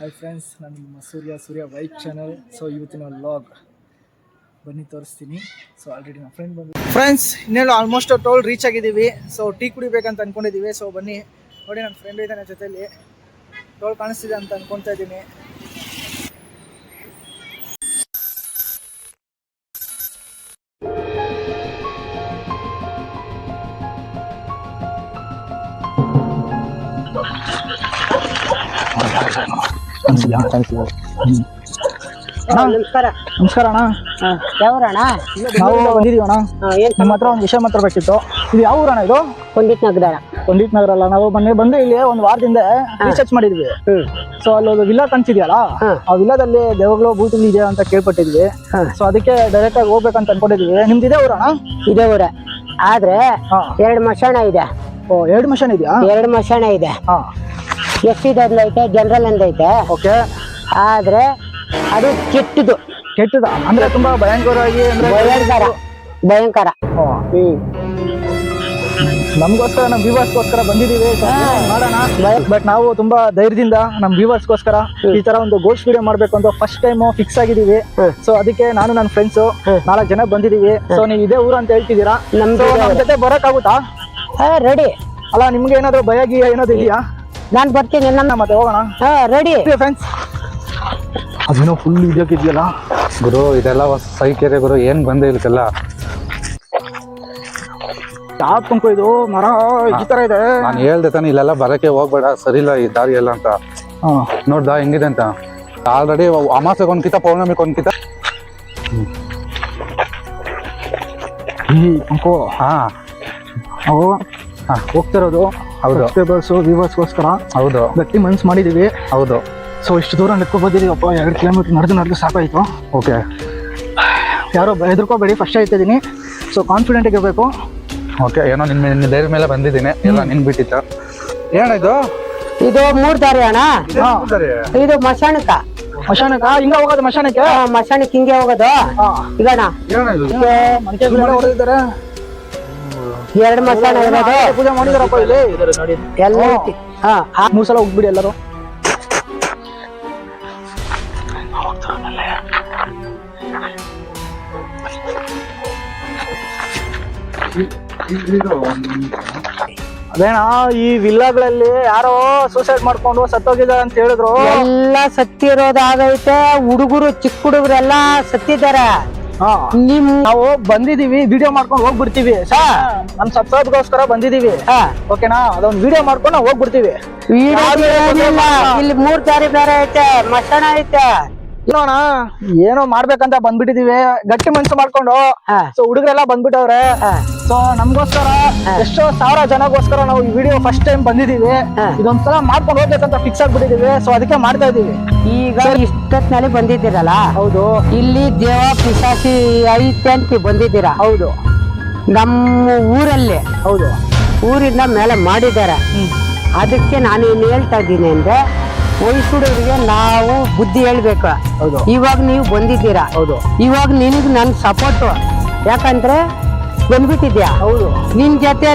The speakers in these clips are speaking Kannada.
ಹಾಯ್ ಫ್ರೆಂಡ್ಸ್, ನಾನು ನಿಮ್ಮ ಸೂರ್ಯ ಬೈಕ್ ಚಾನಲ್. ಸೊ ಇವತ್ತಿನ ವ್ಲಾಗ್ ಬನ್ನಿ ತೋರಿಸ್ತೀನಿ. ಸೊ ಆಲ್ರೆಡಿ ನನ್ನ ಫ್ರೆಂಡ್ ಬಂದು ಫ್ರೆಂಡ್ಸ್ ಇನ್ನೇನು ಆಲ್ಮೋಸ್ಟ್ ಟೋಲ್ ರೀಚ್ ಆಗಿದ್ದೀವಿ. ಸೊ ಟೀ ಕುಡಿಬೇಕಂತ ಅಂದ್ಕೊಂಡಿದ್ದೀವಿ. ಸೊ ಬನ್ನಿ ನೋಡಿ, ನನ್ನ ಫ್ರೆಂಡ್ ಇದ್ದಾನೆ ಜೊತೆಲಿ. ಟೋಲ್ ಕಾಣಿಸ್ತಿದೆ ಅಂತ ಅಂದ್ಕೊತಾ ಇದ್ದೀನಿ. ನಮಸ್ಕಾರ. ನಮಸ್ಕಾರ ಅಣ್ಣ. ಯಾವೂರಣ್ಣ? ನಾವು ಬಂದಿದ್ದೀವಿ ಅಣ್ಣ. ನಿಮ್ಮ ಹತ್ರ ಒಂದು ವಿಷಯ ಮಾತಾಡಬೇಕಿತ್ತು. ಇದು ಯಾವ ಊರಣ್ಣ? ಇದು ಪಂಡಿತ್ ನಗರ. ಪಂಡಿತ್ ನಗರ ಅಲ್ಲ, ನಾವು ಬಂದು ಇಲ್ಲಿ ಒಂದು ವಾರದಿಂದ ರಿಸರ್ಚ್ ಮಾಡಿದ್ವಿ. ಸೊ ಅಲ್ಲೊಂದು ವಿಲ್ಲಾ ಕಾಣಿಸಿದ್ಯಲ್ಲ, ಆ ವಿಲ್ಲಾದಲ್ಲಿ ದೇವಗಳು ಭೂತಗಳು ಇದೆ ಅಂತ ಕೇಳ್ಪಟ್ಟಿದ್ವಿ. ಸೊ ಅದಕ್ಕೆ ಡೈರೆಕ್ಟ್ ಆಗಿ ಹೋಗ್ಬೇಕಂತ ಅನ್ಕೊಂಡಿದ್ವಿ. ನಿಮ್ದು ಇದೇ ಊರಣ್ಣ? ಇದೇ ಊರ, ಆದ್ರೆ 2 ಮಶಾಣ ಇದೆ. ಓ, 2 ಮಶಾಣ ಇದೆಯಾ? 2 ಮಶಾಣ ಇದೆ. ಎಸ್ಟಿದ್ ಐತೆ, ಜನರಲ್ ಐತೆ. ಓಕೆ. ಆದ್ರೆ ಅದು ಕೆಟ್ಟದು. ಅಂದ್ರೆ ತುಂಬಾ ಭಯಂಕರವಾಗಿ ಭಯಂಕರ. ನಮ್ಗೋಸ್ಕರ, ನಮ್ ವ್ಯೂವರ್ಸ್ಗೋಸ್ಕರ ಬಂದಿದೀವಿ. ಮಾಡೋಣ. ಬಟ್ ನಾವು ತುಂಬಾ ಧೈರ್ಯದಿಂದ ನಮ್ ವ್ಯೂವರ್ಸ್ಗೋಸ್ಕರ ಈ ತರ ಒಂದು ಗೋಸ್ಟ್ ವಿಡಿಯೋ ಮಾಡ್ಬೇಕು ಅಂತ ಫಸ್ಟ್ ಟೈಮ್ ಫಿಕ್ಸ್ ಆಗಿದೀವಿ. ಸೊ ಅದಕ್ಕೆ ನಾನು ನನ್ನ ಫ್ರೆಂಡ್ಸ್ 4 ಜನ ಬಂದಿದೀವಿ. ಸೊ ನೀವು ಇದೇ ಊರು ಅಂತ ಹೇಳ್ತಿದ್ದೀರಾ, ನಮ್ ಜೊತೆ ಬರಕ್ ಆಗುತ್ತಾ? ರೆಡಿ. ಅಲ್ಲ, ನಿಮ್ಗೆ ಏನಾದ್ರು ಭಯ ಏನಾದ್ರು ಇದೆಯಾ? ನಾನ್ ಬರ್ತೀನಿ, ನನ್ನ ಮತ್ತೆ ಹೋಗೋಣ. Ready friends. ಅದೇನೋ ಫುಲ್ ಇದಕ್ಕಿದೆಯಲ್ಲ ಗುರು, ಇದೆಲ್ಲ ಸೈಕೆರೆ ಗುರು, ಏನ್ ಬಂದೆ ಇದಕ್ಕೆಲ್ಲ? ಯಾಕಂಕೋ ಇದು ಮರ ಈ ತರ ಇದೆ. ನಾನು ಹೇಳ್ದೆ ತಾನೆ ಇಲ್ಲೆಲ್ಲ ಬರಕ್ಕೆ ಹೋಗ್ಬೇಡ, ಸರಿ ಇಲ್ಲ ಈ ದಾರಿ ಎಲ್ಲ ಅಂತ. ನೋಡ್ದಾ ಹೆಂಗಿದೆ ಅಂತ. ಆಲ್ರೆಡಿ ಅಮಾಸೆಗೆ ಒಂದ್ಕಿತ, ಪೌರ್ಣಮಿಗೆ ಒಂದ್ಕಿತ. ಅಂಕೋ ಹೋಗ್ತಿರೋದು. ಹೌದು, ವ್ಯೂವರ್ಸ್ಗೋಸ್ಕರ. ಹೌದು, ಗಟ್ಟಿ ಮನ್ಸು ಮಾಡಿದೀವಿ. ಹೌದು. ಸೊ ಇಷ್ಟು ದೂರ ನೆಟ್ಕೊ ಬಂದಿದ್ದೀವಪ್ಪ. 2 ಕಿಲೋಮೀಟರ್ ನಡೆದು ಸಾಕಾಯ್ತು. ಓಕೆ. ಯಾರೋ ಹೆದರ್ಕೋಬೇಡಿ, ಫಸ್ಟ್ ಹೇಳ್ತಿದ್ದೀನಿ. ಸೊ ಕಾನ್ಫಿಡೆಂಟ್ ಆಗಿರ್ಬೇಕು. ಓಕೆ. ಏನೋ ನಿನ್ನ ಧೈರ್ಯ ಮೇಲೆ ಬಂದಿದ್ದೀನಿ, ಎಲ್ಲ ನಿನ್ ಬಿಟ್ಟಿತ್ತು. ಏನಿದು? ಇದು 3 ದಾರಿ ಅಣ್ಣ. ಇದು ಮಶಾಣಕ್ಕ. ಹಿಂಗ ಹೋಗೋದು ಮಶಾಣಕ್ಕೆ? ಮಶಾಣಕ್ಕೆ ಹಿಂಗೆ ಹೋಗೋದು. ಈಗ ಅಣ್ಣ 2 ಮಶಾಣ ಇರೋದು. ಪೂಜೆ ಮಾಡಿದಾರಪ್ಪ ಇಲ್ಲಿ ಎಲ್ಲ. 3 ಸಲ ಹೋಗ್ಬಿಡಿ ಎಲ್ಲರೂ. ಅದೇನಾ, ಈ ವಿಲ್ಲಾಗಳಲ್ಲಿ ಯಾರೋ ಸೂಸೈಡ್ ಮಾಡ್ಕೊಂಡು ಸತ್ತೋಗಿದ್ದಾರೆ ಅಂತ ಹೇಳಿದ್ರು. ಎಲ್ಲ ಸತ್ತಿರೋದಾಗೈತೆ. ಹುಡುಗರು, ಚಿಕ್ಕ ಹುಡುಗರೆಲ್ಲ ಸತ್ತಿದ್ದಾರೆ. ನಾವು ಬಂದಿದೀವಿ, ವಿಡಿಯೋ ಮಾಡ್ಕೊಂಡು ಹೋಗ್ಬಿಡ್ತೀವಿ. ನಮ್ ಸಬ್ಸ್ಕ್ರೈಬ್ಗೋಸ್ಕರ ಬಂದಿದೀವಿ. ಓಕೆನಾ? ಅದೊಂದು ವಿಡಿಯೋ ಮಾಡ್ಕೊಂಡು ನಾವು ಹೋಗ್ಬಿಡ್ತೀವಿ. ಇಲ್ಲಿ 3 ದಾರಿ ಬೇರೆ ಐತೆ, ಮಶಾಣ ಐತೆ. ಏನೋಣ, ಏನೋ ಮಾಡ್ಬೇಕಂತ ಬಂದ್ಬಿಟ್ಟಿದೀವಿ, ಗಟ್ಟಿ ಮನ್ಸು ಮಾಡ್ಕೊಂಡು. ಸೊ ಹುಡುಗರೆಲ್ಲ ಬಂದ್ಬಿಟ್ಟವ್ರೆ. ಸೊ ನಮ್ಗೋಸ್ಕರ ಎಷ್ಟೋ 1000 ಜನಗೋಸ್ಕರ ನಾವು ಈ ವಿಡಿಯೋ ಫಸ್ಟ್ ಟೈಮ್ ಬಂದಿದೀವಿ. ಇದೊಂದ್ಸಲ ಮಾಡ್ಕೊಂಡು ಹೋಗ್ಬೇಕಂತ ಫಿಕ್ಸ್ ಆಗ್ಬಿಟ್ಟಿದೀವಿ. ಸೊ ಅದಕ್ಕೆ ಮಾಡ್ತಾ ಇದೀವಿ. ಈಗ ಇಷ್ಟೊತ್ತಿನಲ್ಲಿ ಬಂದಿದ್ದೀರಲ್ಲ? ಹೌದು. ಇಲ್ಲಿ ದೇವ ಪಿಶಾಚಿ ಐತೆ ಅಂತ ಬಂದಿದ್ದೀರಾ? ಹೌದು. ನಮ್ಮ ಊರಲ್ಲಿ. ಹೌದು. ಊರಿಂದ ಮೇಲೆ ಮಾಡಿದ್ದಾರೆ. ಅದಕ್ಕೆ ನಾನು ಏನ್ ಹೇಳ್ತಾ ಇದ್ದೀನಿ ಅಂದ್ರೆ, ವಯಸ್ಸುಡೋರಿಗೆ ನಾವು ಬುದ್ಧಿ ಹೇಳ್ಬೇಕು. ಹೌದು. ಇವಾಗ ನೀವು ಬಂದಿದ್ದೀರಾ. ಹೌದು. ಇವಾಗ ನಿನಗ್ ನನ್ ಸಪೋರ್ಟ್. ಯಾಕಂದ್ರೆ ಬಂದ್ಬಿಟ್ಟಿದ್ಯಾ. ಹೌದು. ನಿಮ್ ಜೊತೆ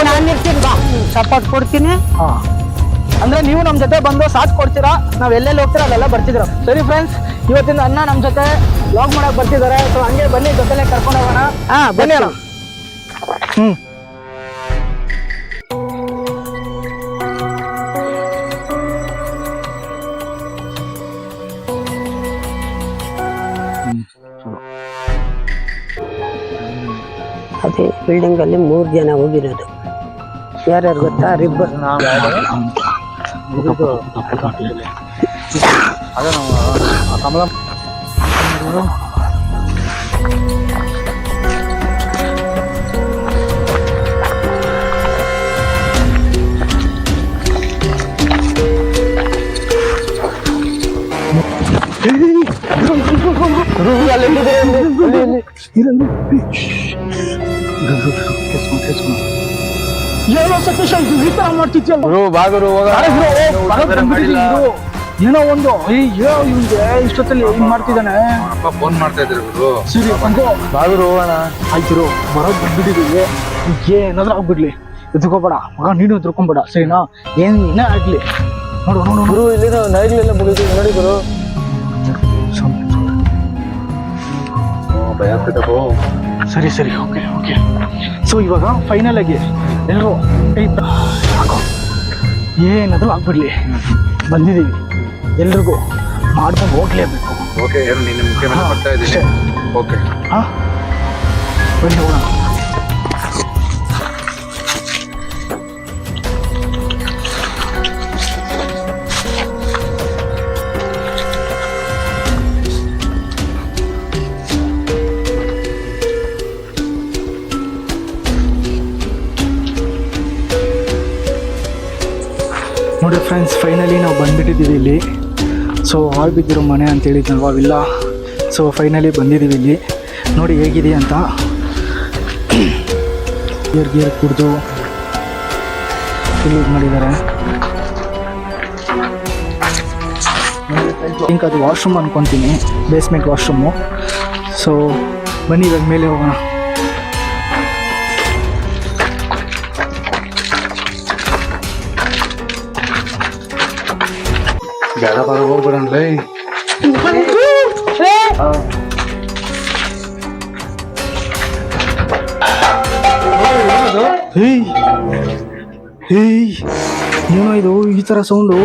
ನಾನು ಇರ್ತೀನಿ, ಬಾ, ಸಪೋರ್ಟ್ ಕೊಡ್ತೀನಿ. ಅಂದ್ರೆ ನೀವು ನಮ್ ಜೊತೆ ಬಂದು ಸಾಥ್ ಕೊಡ್ತೀರಾ. ನಾವ್ ಎಲ್ಲೆಲ್ಲಿ ಹೋಗ್ತೀರಾ ಅಲ್ಲೆಲ್ಲ ಬರ್ತಿದ್ರ. ಸರಿ ಫ್ರೆಂಡ್ಸ್, ಇವತ್ತಿಂದ ಅಣ್ಣ ನಮ್ ಜೊತೆ ವ್ಲಾಗ್ ಮಾಡಕ್ ಬರ್ತಿದ್ದಾರೆ. ಸೊ ಹಂಗೆ ಬನ್ನಿ, ಜೊತೆಲೆ ಕರ್ಕೊಂಡು ಹೋಗೋಣ. ಬನ್ನಿ ಅಣ್ಣ. ಅದೇ ಬಿಲ್ಡಿಂಗ್ ಅಲ್ಲಿ 3 ಜನ ಹೋಗಿರೋದು. ಯಾರ್ಯಾರು ಗೊತ್ತಾ? ರಿಬ್ಬರ್. ಅದೇ ನಾವು ಕಮಲ ಏನೋ ಒಂದು ಇಷ್ಟೊತ್ತಲ್ಲಿ ಏನ್ ಮಾಡ್ತಿದ್ದಾನೆ? ಫೋನ್ ಮಾಡ್ತಾ ಇದ್ರು ಗುರು. ಸರಿ ಬಾಗುರು ಹೋಗೋಣ. ಆಯ್ತಿರು, ಬರೋದ್ ಬಂದ್ಬಿಟ್ಟಿದೀವಿ. ಏನಾದ್ರೂ ಆಗ್ಬಿಡ್ಲಿ, ಎದ್ಕೋಬೇಡ ಮಗ, ನೀನು ಎದ್ಕೋಬೇಡ, ಸರಿನಾ? ಏನೇ ಆಗ್ಲಿ ನೋಡು ನೋಡು ಗುರು ಇಲ್ಲಿ ನಾಯಿಗಳೆಲ್ಲ ಮುಗಿದು ನೋಡಿ ಗುರು. ಭಯ ಆಗ್ತದೆ. ಸರಿ ಸರಿ ಓಕೆ ಓಕೆ. ಸೊ ಇವಾಗ ಫೈನಲ್ ಆಗಿ ಎಲ್ಲರೂ ಸಾಕು ಏನಾದರೂ ಆಗ್ಬಿಡ್ಲಿ, ಬಂದಿದ್ದೀವಿ, ಎಲ್ರಿಗೂ ಮಾಡ್ಕೊಂಡು ಹೋಗ್ಲೇಬೇಕು. ಓಕೆ ಏನು ನಿನ್ನ ಮುಖ್ಯ ಮೇಲೆ ಬರ್ತಾ ಇದ್ದೀನಿ. ಓಕೆ ಹಾಂ ಬನ್ನಿ ಹೋಗೋಣ. ನೋಡಿ ಫ್ರೆಂಡ್ಸ್, ಫೈನಲಿ ನಾವು ಬಂದುಬಿಟ್ಟಿದ್ದೀವಿ ಇಲ್ಲಿ. ಸೊ ಹಾಳು ಬಿದ್ದಿರೋ ಮನೆ ಅಂತ ಹೇಳಿದ್ನಲ್ವ, ವಿಲ್ಲ. ಸೊ ಫೈನಲಿ ಬಂದಿದ್ದೀವಿ ಇಲ್ಲಿ. ನೋಡಿ ಹೇಗಿದೆ ಅಂತ. ಗೇರ್ ಕುಡಿದು ಇಲ್ಲಿ ಇದು ಮಾಡಿದ್ದಾರೆ. ಥಿಂಕ್ ಅದು ವಾಶ್ರೂಮ್ ಅಂದ್ಕೊತೀನಿ, ಬೇಸ್ಮೆಂಟ್ ವಾಶ್ರೂಮು. ಸೊ ಬನ್ನಿ ಇವಾಗ ಮೇಲೆ ಹೋಗೋಣ. ಬೇಡ ಬರ ಹೋಗ್ಬಿಡಣ್ಲೇ. ಹೇಯ್ ಹೇಯ್ ಏನೋ ಇದು ಈ ಥರ ಸೌಂಡು?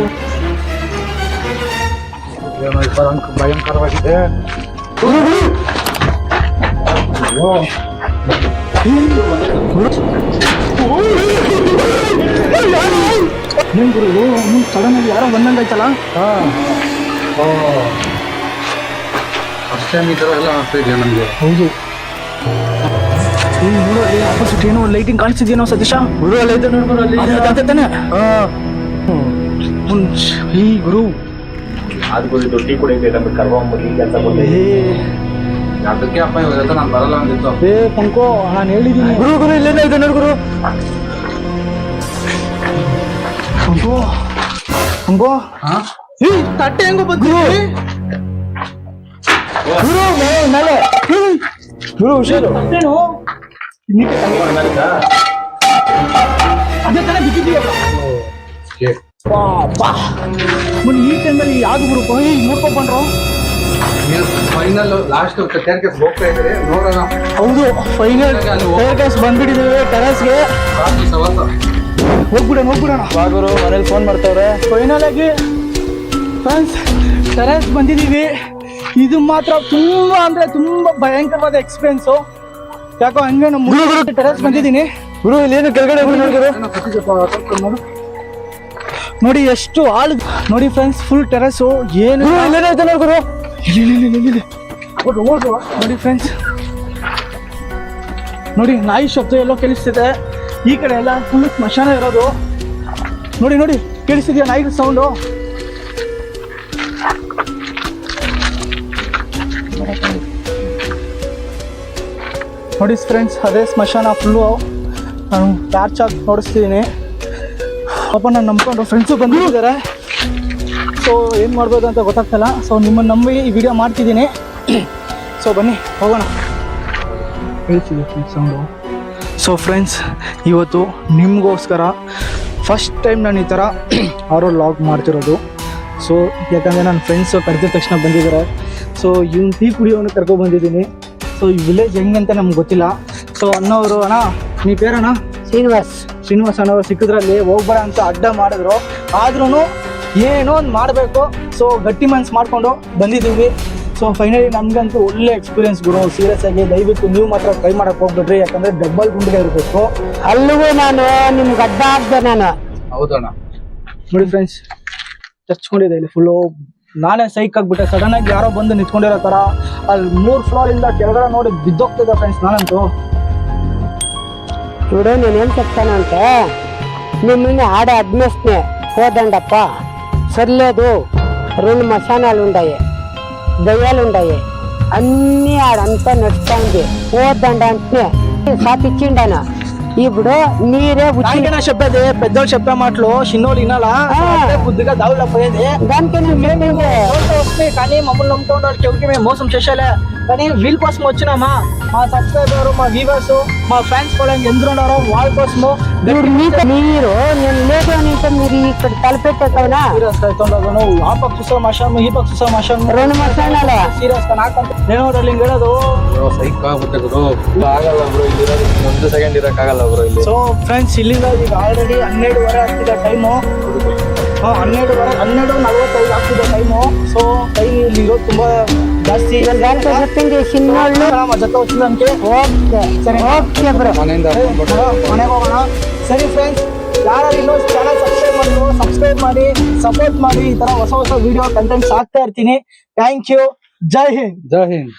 ಏನೋ ಭಯಂಕರವಾಗಿದೆ. ಏನು ಗುರು ಸಡನ್ ಆಗಿ ಯಾರೋ ಬಂದಂಗಾಯ್ತಲ್ಲ? ಫಸ್ಟ್ ಟೈಮ್ ಈ ಥರ ಎಲ್ಲ ಆಗ್ತಾ ಇದೆಯಾ ನಮಗೆ? ಹೌದು. ನೋಡು ಅಲ್ಲಿ ಆಪೋಸಿಟ್ ಏನೋ ಲೈಟಿಂಗ್ ಕಾಣಿಸ್ತಿದ್ಯೇನೋ ಸತೀಶ? ಗುರು ಅಲ್ಲಿ ಐತೆ ನೋಡ್ಬರು, ಅಲ್ಲಿ ತಾನೆ. ಈ ಗುರು ಅದು ಟೀ ಕುಡಿಯೋಕೆ ನಮ್ಗೆ ಕರ್ಕೊಂಡ್ಬಿಡ್ಲಿ ಕೆಲಸ ಬಂದೆ. ಅದಕ್ಕೆ ಅಪ್ಪ ಇವತ್ತು ನಾನು ಬರಲ್ಲ ಅಂದಿತ್ತು. ಪಂಕೋ ನಾನು ಹೇಳಿದ್ದೀನಿ. ಗುರು ಗುರು ಇಲ್ಲೇನೋ ಇದೆ ನೋಡಿ ಗುರು. ಪಂಕೋ ಪಂಕೋ ತಟ್ಟೆ ಹೆಂಗೋ ಬಂದು ಗುರು ಮೇಲೆ ಗುರು ಹುಷಾರು. ಅದೇ ತಾನೇ ಬಿದ್ದಿದ್ದೀಯಲ್ಲ ಮನೆ ಈ ಟೈಮಲ್ಲಿ ಯಾವ್ದು ಗುರು ನೋಡ್ಕೊಂಡ್ ಬಂದ್ರು? ಫೈನಲ್ ಲಾಸ್ಟ್ ಸ್ಟೇರ್ಕೇಸ್ ಹೋಗ್ತಾ ಇದ್ದೀರಿ, ನೋಡೋಣ. ಹೌದು, ಫೈನಲ್ ಸ್ಟೇರ್ಕೇಸ್ ಬಂದ್ಬಿಟ್ಟಿದ್ದೀವಿ ಟೆರೇಸ್ಗೆ. ಹೋಗ್ಬಿಡೋಣ. ಬಾಗುರು ಮನೇಲಿ ಫೋನ್ ಮಾಡ್ತಾವ್ರೆ. ಫೈನಲ್ ಆಗಿ ಫ್ರೆಂಡ್ಸ್ ಟೆರೇಸ್ ಬಂದಿದ್ದೀವಿ. ಇದು ಮಾತ್ರ ತುಂಬಾ ಅಂದ್ರೆ ತುಂಬಾ ಭಯಂಕರವಾದ ಎಕ್ಸ್ಪೀರಿಯನ್ಸು. ಯಾಕೋ ಹಂಗೆ ನಮ್ಮ ಟೆರೇಸ್ ಬಂದಿದ್ದೀನಿ. ಗುರು ಇಲ್ಲೇನು ಕೆಳಗಡೆ ನೋಡು ನೋಡಿ ಎಷ್ಟು ಆಳು ನೋಡಿ ಫ್ರೆಂಡ್ಸ್, ಫುಲ್ ಟೆರೇಸು. ಏನು ಇಲ್ಲೇನೈತೆ ನೋಡಿ ಗುರು. ನೋಡಿ ಫ್ರೆಂಡ್ಸ್, ನೋಡಿ ನಾಯಿ ಶಬ್ದ ಎಲ್ಲೋ ಕೇಳಿಸ್ತಿದೆ. ಈ ಕಡೆ ಎಲ್ಲ ಫುಲ್ ಸ್ಮಶಾನ ಇರೋದು. ನೋಡಿ ನೋಡಿ ಕೇಳಿಸ್ತಿದ್ಯಾ ನಾಯಿ ಸೌಂಡು? ನೋಡಿ ಫ್ರೆಂಡ್ಸ್, ಅದೇ ಸ್ಮಶಾನ ಫುಲ್ಲು. ನಾನು ಟಾರ್ಚ್ ಆಗಿ ನೋಡಿಸ್ತಿದ್ದೀನಿ. ಪಾಪ ನಾನು ನಂಬ್ಕೊಂಡು ಫ್ರೆಂಡ್ಸು ಬಂದಿದ್ದಾರೆ. ಸೊ ಏನು ಮಾಡ್ಬೋದು ಅಂತ ಗೊತ್ತಾಗ್ತಲ್ಲ. ಸೊ ನಿಮ್ಮನ್ನು ನಂಬಿ ಈ ವಿಡಿಯೋ ಮಾಡ್ತಿದ್ದೀನಿ. ಸೊ ಬನ್ನಿ ಹೋಗೋಣ. ಹೇಳ್ತೀವಿ ಸೌಂಡು. ಸೊ ಫ್ರೆಂಡ್ಸ್, ಇವತ್ತು ನಿಮಗೋಸ್ಕರ ಫಸ್ಟ್ ಟೈಮ್ ನಾನು ಈ ಥರ ಆರೋ ಲಾಗ್ ಮಾಡ್ತಿರೋದು. ಸೊ ಯಾಕಂದರೆ ನನ್ನ ಫ್ರೆಂಡ್ಸು ಕರೆದ ತಕ್ಷಣ ಬಂದಿದ್ದಾರೆ. ಸೊ ಇವ್ನು ಟೀ ಕುಡಿಯೋನು ಕರ್ಕೊಬಂದಿದ್ದೀನಿ. ಸೊ ಈ ವಿಲೇಜ್ ಹೆಂಗಂತ ನಮ್ಗೆ ಗೊತ್ತಿಲ್ಲ. ಸೊ ಅನ್ನೋರು ಅಣ್ಣ, ನೀ ಪೇರಣ್ಣ? ಶ್ರೀನಿವಾಸ್ ಅನ್ನೋರು ಸಿಕ್ಕಿದ್ರಲ್ಲಿ ಹೋಗ್ಬೇಡ ಅಂತ ಅಡ್ಡ ಮಾಡಿದ್ರು. ಆದ್ರೂ ಏನೋ ಒಂದು ಮಾಡಬೇಕು. ಸೊ ಗಟ್ಟಿ ಮನ್ಸು ಮಾಡಿಕೊಂಡು ಬಂದಿದ್ದೀವಿ. ಸೊ ಫೈನಲಿ ನಮಗಂತೂ ಒಳ್ಳೆ ಎಕ್ಸ್ಪೀರಿಯನ್ಸ್ ಗುರು. ಸೀರಿಯಸ್ ಆಗಿ ದಯವಿಟ್ಟು ನೀವು ಮಾತ್ರ ಟ್ರೈ ಮಾಡಕ್ಕೆ ಹೋಗ್ಬಿಡ್ರಿ, ಯಾಕಂದರೆ ಡಬ್ಬಲ್ ಗುಂಡಿಗೆ ಇರಬೇಕು. ಅಲ್ಲಿಗೂ ನಾನು ನಿಮ್ಗೆ ಅಡ್ಡ ಆಗ್ದೆ ನಾನು. ಹೌದಣ್ಣ. ನೋಡಿ ಫ್ರೆಂಡ್ಸ್, ಚರ್ಚ್ಕೊಂಡಿದೆ ಇಲ್ಲಿ ಫುಲ್ಲು. ನಾನೇ ಸೈಕ್ ಆಗ್ಬಿಟ್ಟೆ. ಸಡನ್ ಆಗಿ ಯಾರೋ ಬಂದು ನಿಂತ್ಕೊಂಡಿರೋ ಥರ. ಅಲ್ಲಿ 3 ಫ್ಲೋರಿಂದ ಕೆಳಗಡೆ ನೋಡಿ ಬಿದ್ದೋಗ್ತಿದ್ದೆ ಫ್ರೆಂಡ್ಸ್ ನಾನಂತೂ. చూడు నేనేం చెప్తానంటే మిమ్మల్ని ఆడ అడ్మిషనే పోదండప్ప సర్లేదు. 2 మశానాలు ఉన్నాయి, దయ్యాలు ఉన్నాయి, అన్నీ ఆడంతా నడుస్తుంది. పోదండ అంటే సాపిచ్చిండన. ఇప్పుడు మీరే దానికైనా చెప్పేది పెద్దోళ్ళు చెప్పే మాటలు చిన్నోళ్ళు వినాలా? బుద్ధిగా దావులా పోయేది. దానికి వస్తున్నాయి కానీ మమ్మల్ని నమ్ముతున్న చెవికి మేము మోసం చేసేలే. కానీ వీళ్ళ కోసం వచ్చినామా? మా సబ్స్క్రైబర్, మా వ్యూవర్స్, మా ఫ్యాన్స్ కూడా ఎందుకు ఉన్నారో వాళ్ళ కోసము. మీరు నేను లేదు అని మీరు ఇక్కడ తలపెట్టే కవునా సీరియస్ గా అవుతుండదు నువ్వు ఆ పక్క చూసా మాషాను ఈ పక్క చూసా మాషాను రెండు మసాలాలు సీరియస్ గా ನಾಕಂತ నేను డార్ಲಿಂಗ್ ಹೇಳೋದು ಸೈಕ್ ಆಗ್ಬಿಟ್ಟೆ ಗುರು ಆಗಲ್ಲ ಬ್ರೋ ಇಲ್ಲಿ ಒಂದು ಸೆಕೆಂಡ್ ಇರಕ್ಕಾಗಲ್ಲ ಬ್ರೋ ಇಲ್ಲಿ ಸೊ ಫ್ರೆಂಡ್ಸ್ ಇಲ್ಲಿಂದ ಈಗ ಆಲ್ರೆಡಿ 12:30 ಆಗ್ತಿದೆ ಟೈಮು 12:45 ಆಗ್ತಿದೆ ಟೈಮು ಸೊ ಟೈಮ್ ಇಲ್ಲಿ ಇರೋದು ತುಂಬಾ ಜಾಸ್ತಿ దాంట్లో చెప్పింది చిన్నోళ్ళు ನಮ್ಮ ಜೊತೆ వచ్చిందಕ್ಕೆ ಓಕೆ ಸರಿ ಓಕೆ ಬ್ರೋ ಮನೆಯಿಂದ ಮನೆಗೆ ಹೋಗೋಣ ಸರಿ ಫ್ರೆಂಡ್ಸ್ ಯಾರು ಇನ್ನೂ ಚಾನಲ್ ಸಬ್ಸ್ಕ್ರೈಬ್ ಮಾಡಿ ಸಪೋರ್ಟ್ ಮಾಡಿ ಈ ತರ ಹೊಸ ವಿಡಿಯೋ ಕಂಟೆಂಟ್ಸ್ ಹಾಕ್ತಾ ಇರ್ತೀನಿ ಥ್ಯಾಂಕ್ ಯು ಜೈ ಹಿಂದ್ ಜೈ ಹಿಂದ್